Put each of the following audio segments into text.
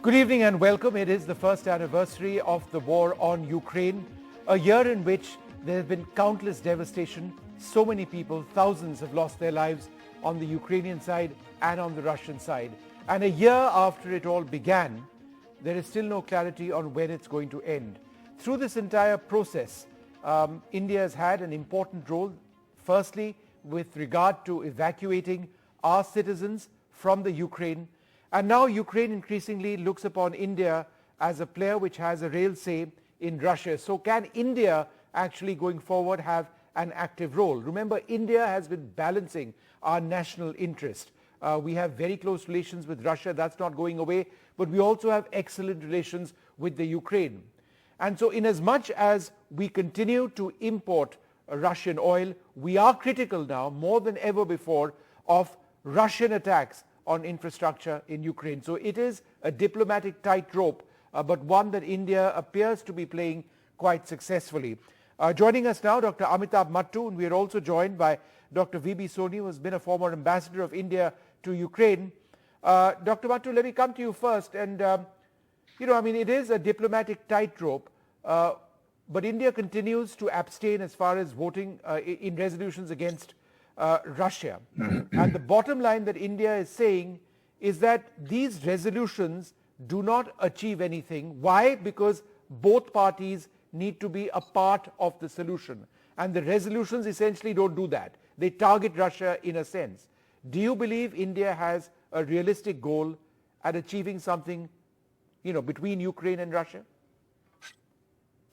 Good evening and welcome. It is the first anniversary of the war on Ukraine, a year in which there has been countless devastation. So many people, thousands have lost their lives on the Ukrainian side and on the Russian side. And a year after it all began, there is still no clarity on when it's going to end. Through this entire process, India has had an important role, firstly with regard to evacuating our citizens from the Ukraine. And now Ukraine increasingly looks upon India as a player which has a real say in Russia. So can India actually going forward have an active role? Remember, India has been balancing our national interest. We have very close relations with Russia. That's not going away. But we also have excellent relations with the Ukraine. And so in as much as we continue to import Russian oil, we are critical now more than ever before of Russian attacks on infrastructure in Ukraine. So it is a diplomatic tightrope, but one that India appears to be playing quite successfully. Joining us now, Dr. Amitabh Mattu, and we are also joined by Dr. V.B. Soni, who has been a former ambassador of India to Ukraine. Dr. Mattu, let me come to you first. And, it is a diplomatic tightrope, but India continues to abstain as far as voting in resolutions against Russia. And the bottom line that India is saying is that these resolutions do not achieve anything. Why? Because both parties need to be a part of the solution. And the resolutions essentially don't do that. They target Russia in a sense. Do you believe India has a realistic goal at achieving something, between Ukraine and Russia?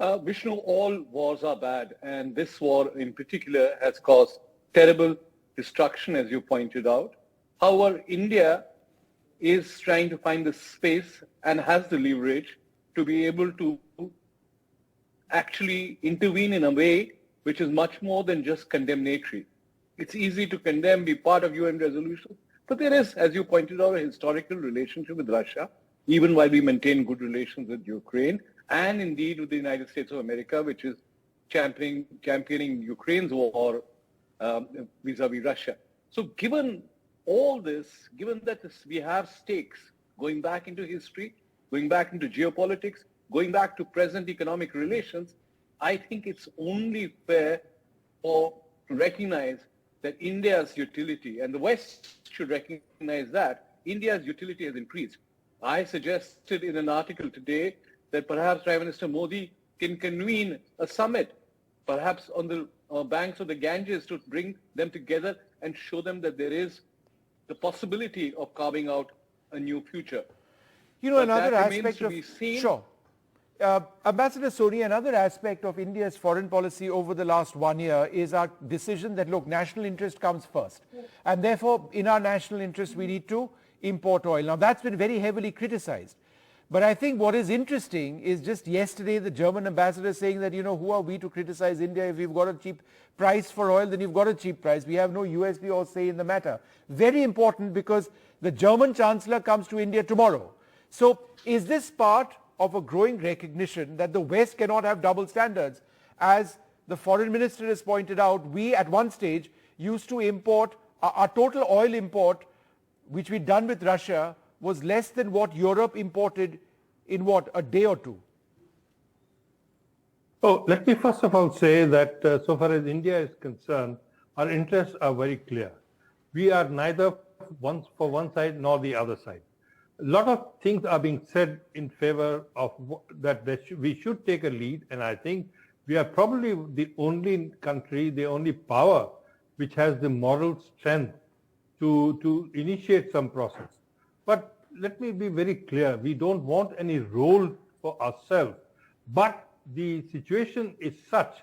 Vishnu, all wars are bad, and this war in particular has caused terrible destruction, as you pointed out. However, India is trying to find the space and has the leverage to be able to actually intervene in a way which is much more than just condemnatory. It's easy to condemn, be part of UN resolutions, but there is, as you pointed out, a historical relationship with Russia, even while we maintain good relations with Ukraine, and indeed with the United States of America, which is championing Ukraine's war vis-a-vis Russia. So given all this, given that we have stakes going back into history, going back into geopolitics, going back to present economic relations, I think it's only fair to recognize that India's utility, and the West should recognize that, India's utility has increased. I suggested in an article today that perhaps Prime Minister Modi can convene a summit, perhaps on the banks of the Ganges, to bring them together and show them that there is the possibility of carving out a new future. Another aspect of... Sure. Ambassador Soni, another aspect of India's foreign policy over the last 1 year is our decision that, look, national interest comes first. And therefore, in our national interest, we need to import oil. Now, that's been very heavily criticized. But I think what is interesting is just yesterday the German ambassador saying that, who are we to criticize India? If we've got a cheap price for oil, then you've got a cheap price. We have no USP or say in the matter. Very important, because the German chancellor comes to India tomorrow. So is this part of a growing recognition that the West cannot have double standards? As the foreign minister has pointed out, we at one stage used to import, our total oil import, which we'd done with Russia, was less than what Europe imported in a day or two? Oh, let me first of all say that so far as India is concerned, our interests are very clear. We are neither for one side nor the other side. A lot of things are being said in favor of that we should take a lead, and I think we are probably the only country, the only power which has the moral strength to initiate some process. But let me be very clear, we don't want any role for ourselves, but the situation is such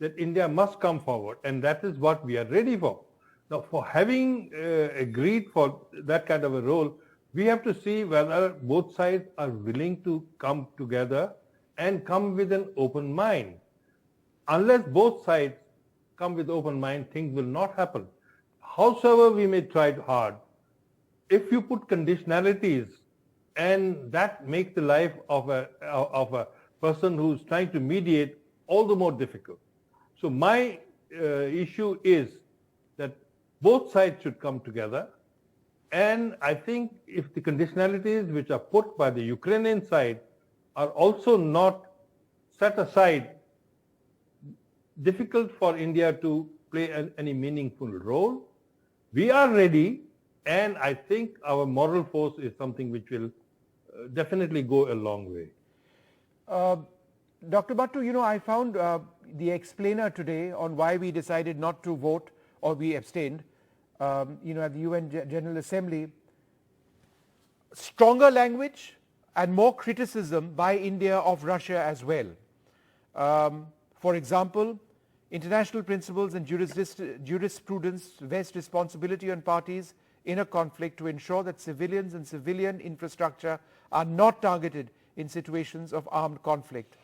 that India must come forward, and that is what we are ready for. Now, for having agreed for that kind of a role, we have to see whether both sides are willing to come together and come with an open mind. Unless both sides come with open mind, things will not happen. Howsoever we may try hard, if you put conditionalities, and that makes the life of a person who's trying to mediate all the more difficult. So my issue is that both sides should come together And I think if the conditionalities which are put by the Ukrainian side are also not set aside, difficult for India to play any meaningful role. We are ready, and I think our moral force is something which will definitely go a long way. Dr. Bhattu, I found the explainer today on why we decided not to vote or we abstained, at the UN General Assembly. Stronger language and more criticism by India of Russia as well. For example, international principles and jurisprudence vest responsibility on parties in a conflict to ensure that civilians and civilian infrastructure are not targeted in situations of armed conflict.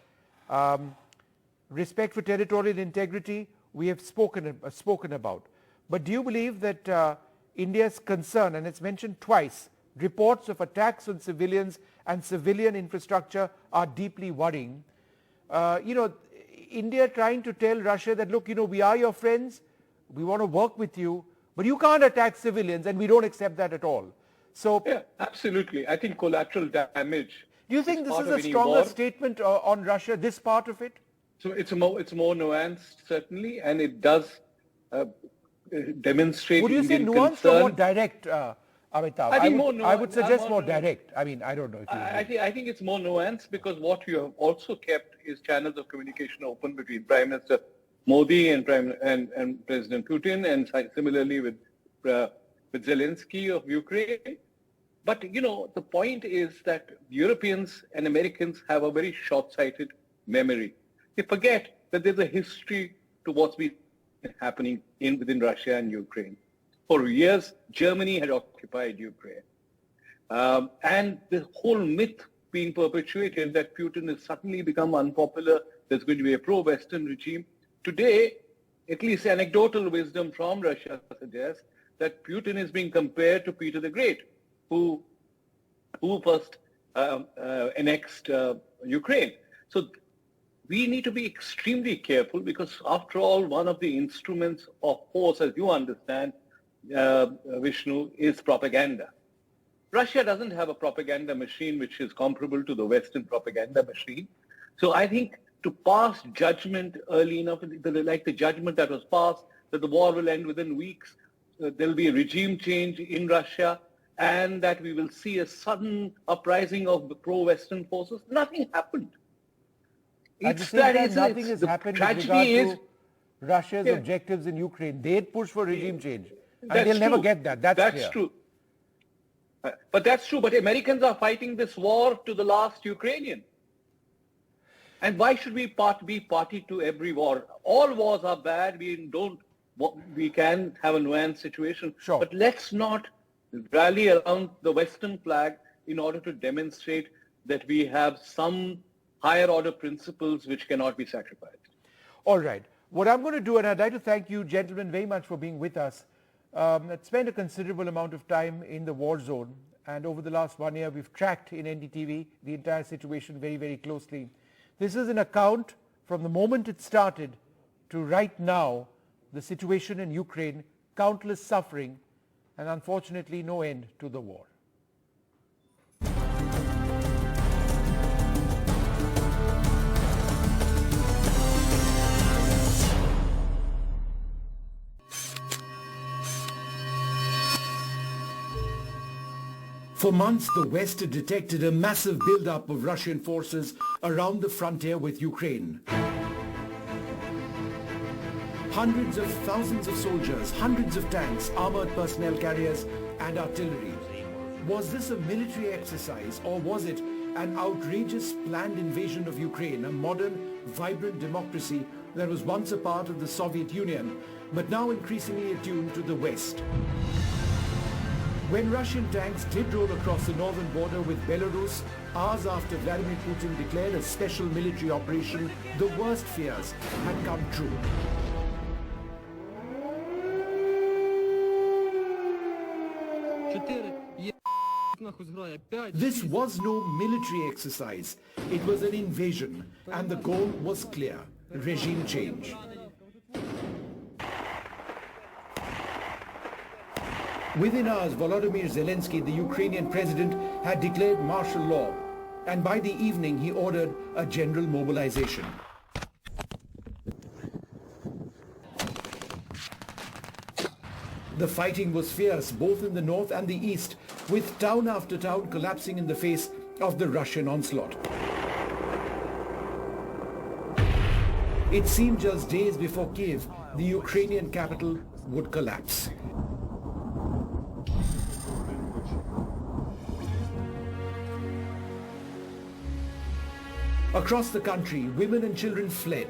Respect for territorial integrity, we have spoken about. But do you believe that India's concern, and it's mentioned twice, reports of attacks on civilians and civilian infrastructure are deeply worrying? India trying to tell Russia that, look, we are your friends, we want to work with you, but you can't attack civilians, and we don't accept that at all. So, yeah, absolutely. I think collateral damage. Do you think this is a stronger statement on Russia, this part of it? So it's more nuanced, certainly, and it does demonstrate. Would you say nuanced or more direct, Amitabh? I would suggest more direct. I don't know. I think it's more nuanced because what you have also kept is channels of communication open between Prime Minister Modi and President Putin, and similarly with Zelensky of Ukraine. But the point is that Europeans and Americans have a very short-sighted memory. They forget that there's a history to what's been happening within Russia and Ukraine. For years, Germany had occupied Ukraine. And the whole myth being perpetuated that Putin has suddenly become unpopular, there's going to be a pro-Western regime. Today, at least anecdotal wisdom from Russia suggests that Putin is being compared to Peter the Great, who first annexed Ukraine. So we need to be extremely careful because, after all, one of the instruments of force, as you understand, Vishnu, is propaganda. Russia doesn't have a propaganda machine which is comparable to the Western propaganda machine. So I think to pass judgment early enough, like the judgment that was passed, that the war will end within weeks, there will be a regime change in Russia, and that we will see a sudden uprising of the pro-Western forces, nothing happened. Nothing has happened with regard to Russia's objectives in Ukraine. They'd push for regime change. And they'll never get that. That's true. But that's true. But Americans are fighting this war to the last Ukrainian. And why should we be party to every war? All wars are bad. We can have a nuanced situation. Sure. But let's not rally around the Western flag in order to demonstrate that we have some higher order principles which cannot be sacrificed. All right. What I'm going to do, and I'd like to thank you gentlemen very much for being with us. I've spent a considerable amount of time in the war zone, and over the last 1 year we've tracked in NDTV the entire situation very, very closely. This is an account from the moment it started to right now, the situation in Ukraine, countless suffering, and unfortunately no end to the war. For months, the West had detected a massive build-up of Russian forces around the frontier with Ukraine. Hundreds of thousands of soldiers, hundreds of tanks, armored personnel carriers, and artillery. Was this a military exercise, or was it an outrageous planned invasion of Ukraine, a modern, vibrant democracy that was once a part of the Soviet Union, but now increasingly attuned to the West? When Russian tanks did roll across the northern border with Belarus, hours after Vladimir Putin declared a special military operation, the worst fears had come true. This was no military exercise. It was an invasion, and the goal was clear: regime change. Within hours, Volodymyr Zelensky, the Ukrainian president, had declared martial law, and by the evening he ordered a general mobilization. The fighting was fierce both in the north and the east, with town after town collapsing in the face of the Russian onslaught. It seemed just days before Kiev, the Ukrainian capital, would collapse. Across the country, women and children fled.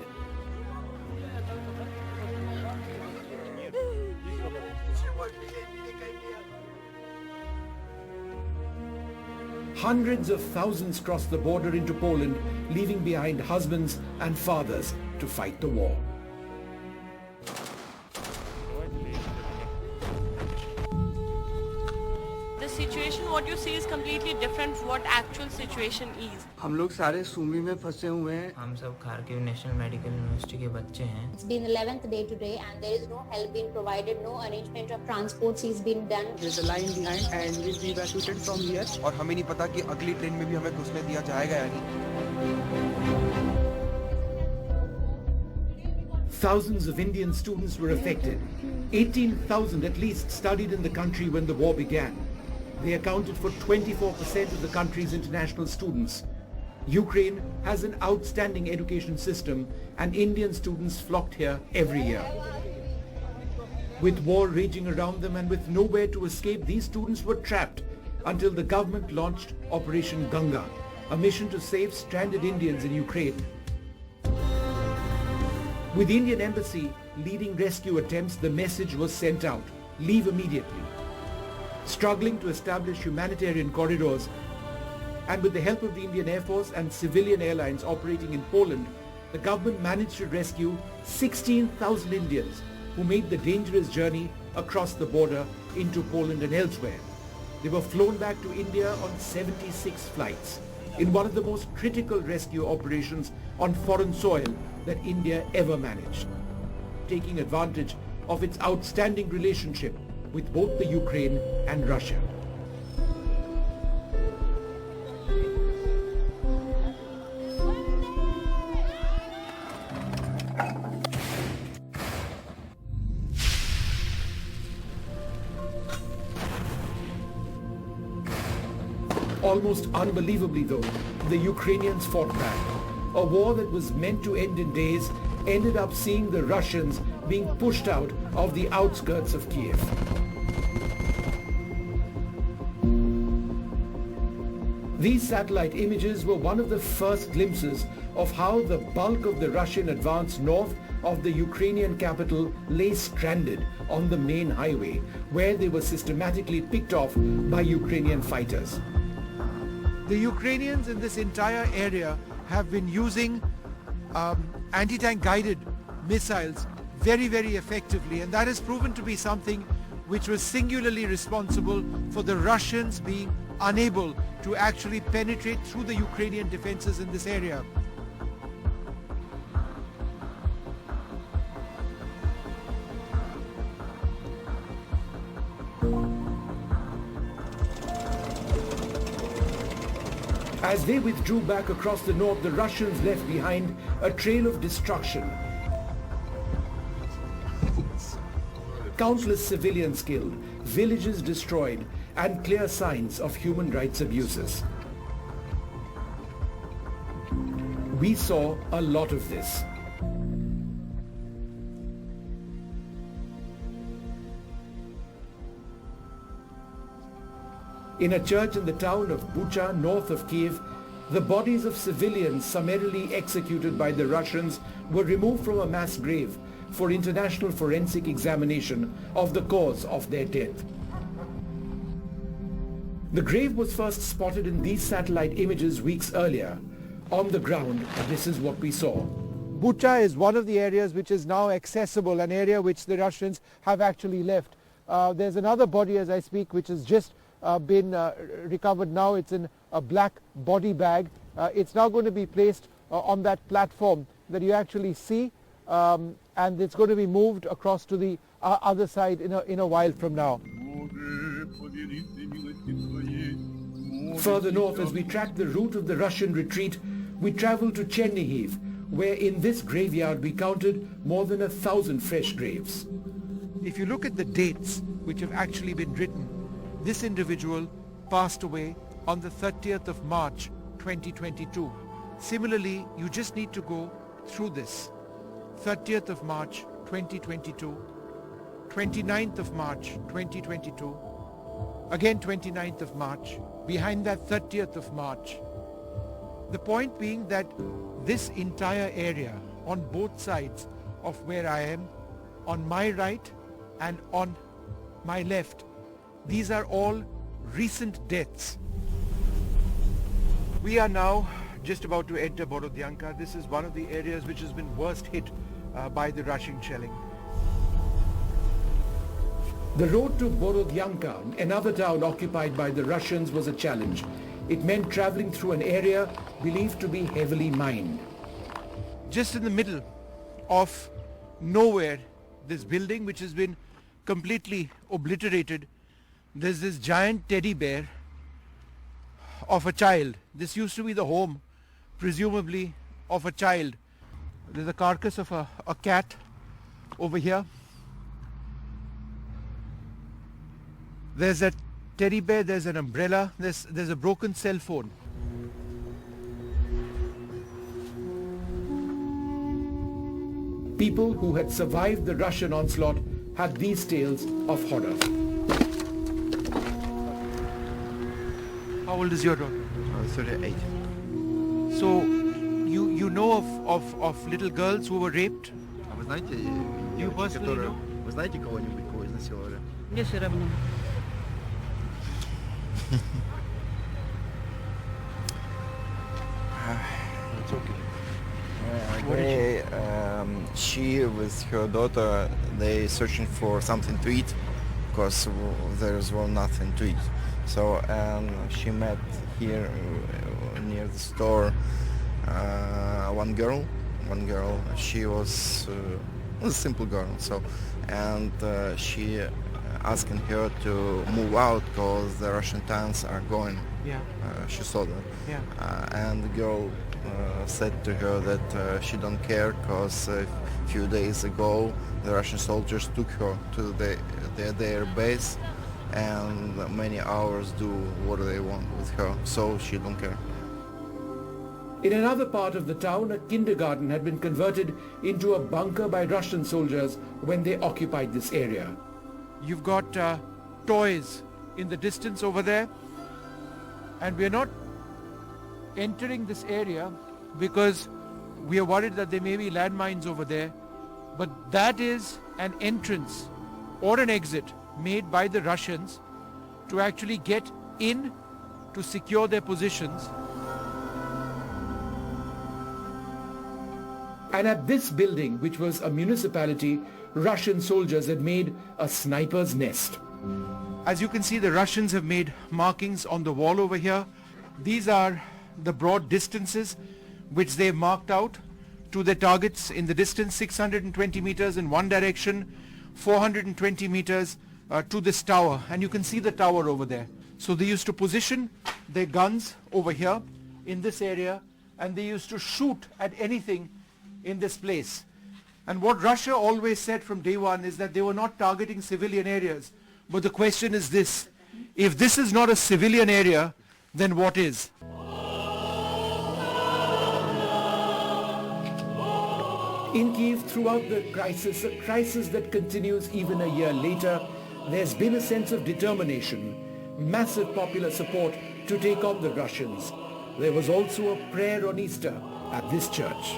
Hundreds of thousands crossed the border into Poland, leaving behind husbands and fathers to fight the war. The situation, what you see, is completely different from what actual situation is. हम लोग सारे सूमी में फंसे हुए हैं. हम सब Kharkiv national medical university के बच्चे हैं. It's been 11th day today and there is no help being provided, no arrangement of transports is being done. There's a line behind and we'll be evacuated from here. और हमें नहीं पता कि अगली train में भी हमें घुसने दिया जाएगा या नहीं. Thousands of Indian students were affected. 18,000 at least studied in the country when the war began. They accounted for 24% of the country's international students. Ukraine has an outstanding education system and Indian students flocked here every year. With war raging around them and with nowhere to escape, these students were trapped until the government launched Operation Ganga, a mission to save stranded Indians in Ukraine. With the Indian Embassy leading rescue attempts, the message was sent out: leave immediately. Struggling to establish humanitarian corridors, and with the help of the Indian Air Force and civilian airlines operating in Poland, the government managed to rescue 16,000 Indians who made the dangerous journey across the border into Poland and elsewhere. They were flown back to India on 76 flights in one of the most critical rescue operations on foreign soil that India ever managed, taking advantage of its outstanding relationship with both the Ukraine and Russia. Almost unbelievably though, the Ukrainians fought back. A war that was meant to end in days ended up seeing the Russians being pushed out of the outskirts of Kiev. These satellite images were one of the first glimpses of how the bulk of the Russian advance north of the Ukrainian capital lay stranded on the main highway, where they were systematically picked off by Ukrainian fighters. The Ukrainians in this entire area have been using anti-tank guided missiles very, very effectively, and that has proven to be something which was singularly responsible for the Russians being unable to actually penetrate through the Ukrainian defenses in this area. As they withdrew back across the north, the Russians left behind a trail of destruction. Countless civilians killed, villages destroyed, and clear signs of human rights abuses. We saw a lot of this. In a church in the town of Bucha, north of Kiev, the bodies of civilians summarily executed by the Russians were removed from a mass grave for international forensic examination of the cause of their death. The grave was first spotted in these satellite images weeks earlier. On the ground, this is what we saw. Bucha is one of the areas which is now accessible, an area which the Russians have actually left. There's another body as I speak which has just been recovered now. It's in a black body bag. It's now going to be placed on that platform that you actually see, and it's going to be moved across to the other side in a while from now. Further north, as we track the route of the Russian retreat, we travel to Chernihiv, where in this graveyard we counted more than 1,000 fresh graves. If you look at the dates which have actually been written, this individual passed away on the 30th of March 2022. Similarly, you just need to go through this. 30th of March 2022, 29th of March 2022, again 29th of March, behind that 30th of March. The point being that this entire area on both sides of where I am, on my right and on my left, these are all recent deaths. We are now just about to enter Borodyanka. This is one of the areas which has been worst hit by the Russian shelling. The road to Borodyanka, another town occupied by the Russians, was a challenge. It meant traveling through an area believed to be heavily mined. Just in the middle of nowhere, this building which has been completely obliterated, there's this giant teddy bear of a child. This used to be the home, presumably, of a child. There's a carcass of a cat over here. There's a teddy bear, there's an umbrella, there's a broken cell phone. People who had survived the Russian onslaught had these tales of horror. How old is your daughter? 38. So you know of little girls who were raped? А вы знаете You девочек, personally которые... know? Вы знаете кого-нибудь, кого изнасиловали? Мне все равно. It's okay. She with her daughter, they searching for something to eat because there's nothing to eat. So she met here near the store one girl. She was a simple girl. So she asking her to move out because the Russian tanks are going. Yeah. She saw that. Yeah. And the girl said to her that she don't care because a few days ago the Russian soldiers took her to their base and many hours do what they want with her, so she don't care. In another part of the town, a kindergarten had been converted into a bunker by Russian soldiers when they occupied this area. You've got toys in the distance over there, and we're not entering this area because we are worried that there may be landmines over there, but that is an entrance or an exit made by the Russians to actually get in to secure their positions. And at this building, which was a municipality, Russian soldiers had made a sniper's nest. As you can see, the Russians have made markings on the wall over here. These are the broad distances which they've marked out to their targets. In the distance, 620 meters in one direction, 420 meters to this tower. And you can see the tower over there. So they used to position their guns over here in this area, and they used to shoot at anything in this place. And what Russia always said from day one is that they were not targeting civilian areas. But the question is this: if this is not a civilian area, then what is? In Kyiv, throughout the crisis, a crisis that continues even a year later, there's been a sense of determination, massive popular support to take on the Russians. There was also a prayer on Easter at this church.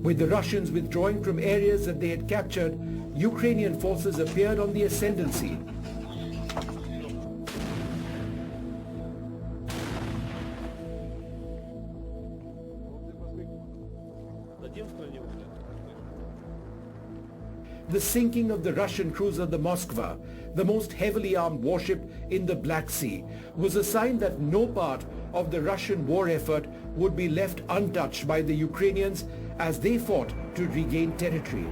With the Russians withdrawing from areas that they had captured, Ukrainian forces appeared on the ascendancy. the sinking of the Russian cruiser the Moskva, the most heavily armed warship in the Black Sea, was a sign that no part of the Russian war effort would be left untouched by the Ukrainians as they fought to regain territory.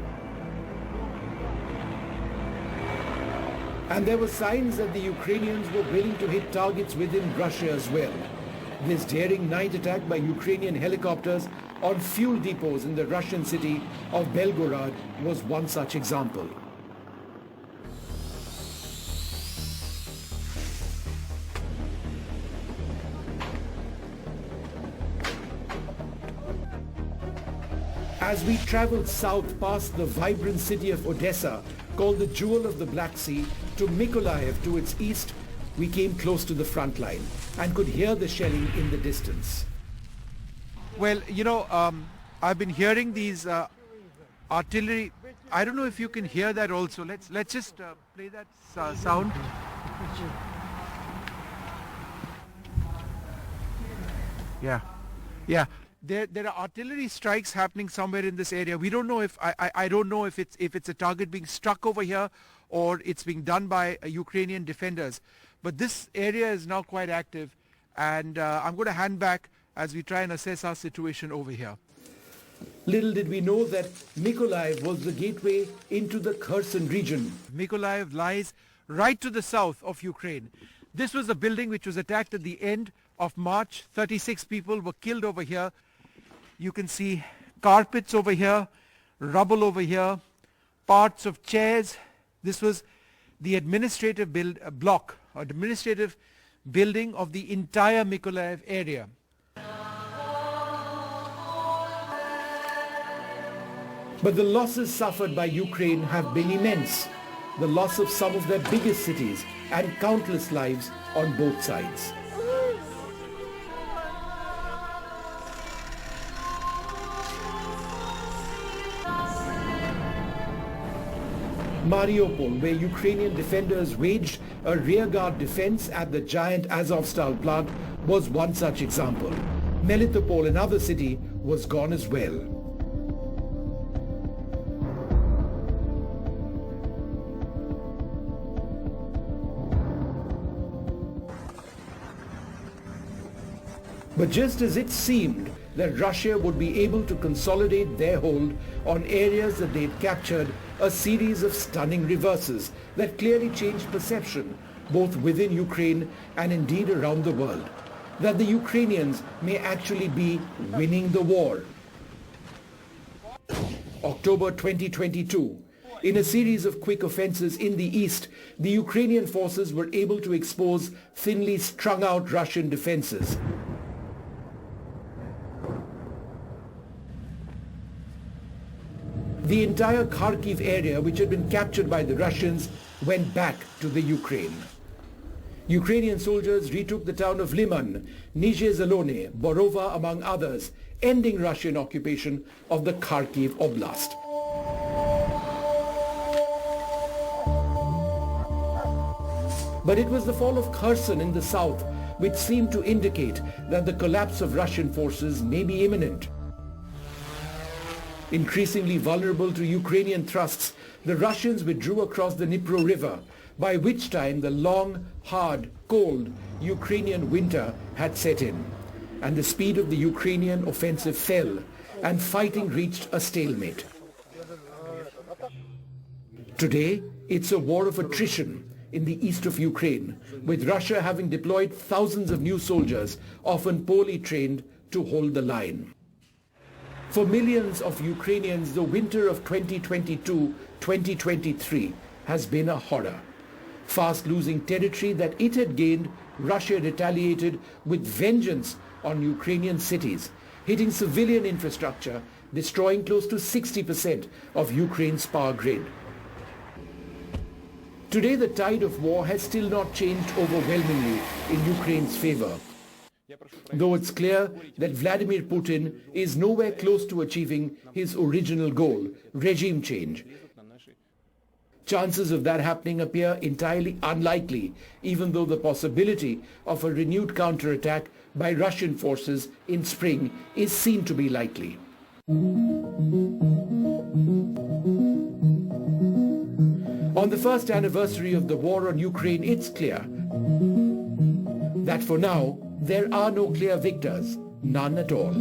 And there were signs that the Ukrainians were willing to hit targets within Russia as well. This daring night attack by Ukrainian helicopters on fuel depots in the Russian city of Belgorod was one such example. As we traveled south past the vibrant city of Odessa, called the Jewel of the Black Sea, to Mykolaiv to its east, we came close to the front line and could hear the shelling in the distance. Well, I've been hearing these artillery. I don't know if you can hear that also. Let's just play that sound. Yeah. There are artillery strikes happening somewhere in this area. We don't know if I don't know if it's a target being struck over here or it's being done by Ukrainian defenders. But this area is now quite active, and I'm going to hand back as we try and assess our situation over here. Little did we know that Mykolaiv was the gateway into the Kherson region. Mykolaiv lies right to the south of Ukraine. This was a building which was attacked at the end of March. 36 people were killed over here. You can see carpets over here, rubble over here, parts of chairs. This was the administrative block, or administrative building of the entire Mykolaiv area. But the losses suffered by Ukraine have been immense. The loss of some of their biggest cities and countless lives on both sides. Mariupol, where Ukrainian defenders waged a rearguard defense at the giant Azovstal plant, was one such example. Melitopol, another city, was gone as well. But just as it seemed that Russia would be able to consolidate their hold on areas that they'd captured, a series of stunning reverses that clearly changed perception both within Ukraine and indeed around the world, that the Ukrainians may actually be winning the war. October 2022. In a series of quick offenses in the east, the Ukrainian forces were able to expose thinly strung out Russian defenses. The entire Kharkiv area, which had been captured by the Russians, went back to the Ukraine. Ukrainian soldiers retook the town of Liman, Nizhezalone, Borova among others, ending Russian occupation of the Kharkiv Oblast. But it was the fall of Kherson in the south which seemed to indicate that the collapse of Russian forces may be imminent. Increasingly vulnerable to Ukrainian thrusts, the Russians withdrew across the Dnipro River, by which time the long, hard, cold Ukrainian winter had set in, and the speed of the Ukrainian offensive fell, and fighting reached a stalemate. Today, it's a war of attrition in the east of Ukraine, with Russia having deployed thousands of new soldiers, often poorly trained, to hold the line. For millions of Ukrainians, the winter of 2022-2023 has been a horror. Fast losing territory that it had gained, Russia retaliated with vengeance on Ukrainian cities, hitting civilian infrastructure, destroying close to 60% of Ukraine's power grid. Today, the tide of war has still not changed overwhelmingly in Ukraine's favor, though it's clear that Vladimir Putin is nowhere close to achieving his original goal, regime change. Chances of that happening appear entirely unlikely, even though the possibility of a renewed counterattack by Russian forces in spring is seen to be likely. On the first anniversary of the war on Ukraine, it's clear that for now, there are no clear victors, none at all.